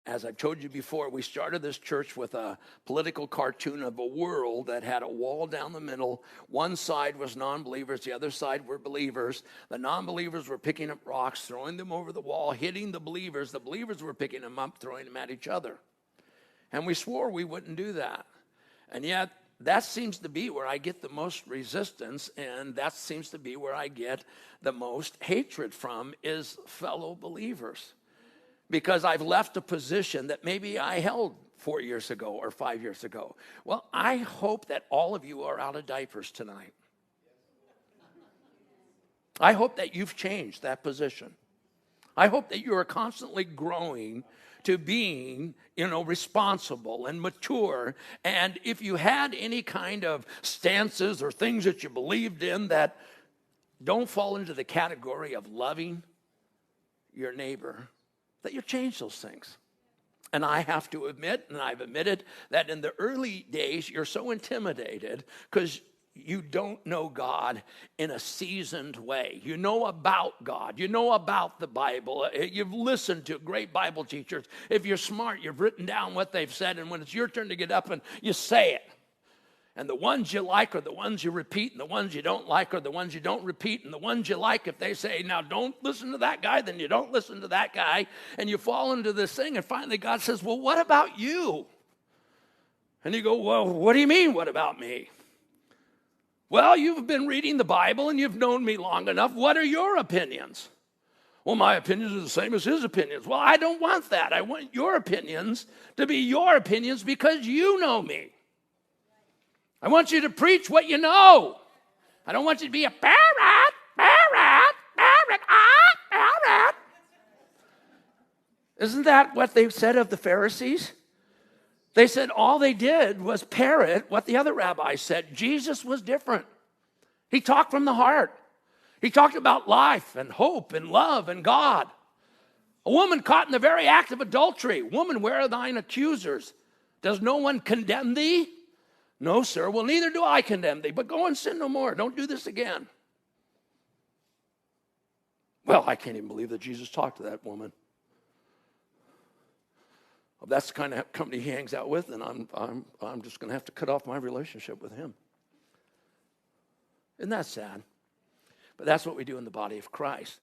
as I've told you before, we started this church with a political cartoon of a world that had a wall down the middle. One side was non-believers, the other side were believers. The non-believers were picking up rocks, throwing them over the wall, hitting the believers. The believers were picking them up, throwing them at each other. And we swore we wouldn't do that. And yet, that seems to be where I get the most resistance, and that seems to be where I get the most hatred from, is fellow believers. Because I've left a position that maybe I held 4 years ago or 5 years ago. Well, I hope that all of you are out of diapers tonight. I hope that you've changed that position. I hope that you are constantly growing to being, responsible and mature. And if you had any kind of stances or things that you believed in that don't fall into the category of loving your neighbor, that you change those things. And I have to admit, and I've admitted, that in the early days, you're so intimidated because you don't know God in a seasoned way. You know about God. You know about the Bible. You've listened to great Bible teachers. If you're smart, you've written down what they've said, and when it's your turn to get up and you say it. And the ones you like are the ones you repeat, and the ones you don't like are the ones you don't repeat, and the ones you like, if they say, now don't listen to that guy, then you don't listen to that guy, and you fall into this thing, and finally God says, well, what about you? And you go, well, what do you mean, what about me? Well, you've been reading the Bible, and you've known me long enough. What are your opinions? Well, my opinions are the same as his opinions. Well, I don't want that. I want your opinions to be your opinions because you know me. I want you to preach what you know. I don't want you to be a parrot. Isn't that what they said of the Pharisees? They said all they did was parrot what the other rabbis said. Jesus was different. He talked from the heart. He talked about life and hope and love and God. A woman caught in the very act of adultery. Woman, where are thine accusers? Does no one condemn thee? No, sir. Well, neither do I condemn thee, but go and sin no more. Don't do this again. Well, I can't even believe that Jesus talked to that woman. Well, that's the kind of company he hangs out with, and I'm just going to have to cut off my relationship with him. Isn't that sad? But that's what we do in the body of Christ.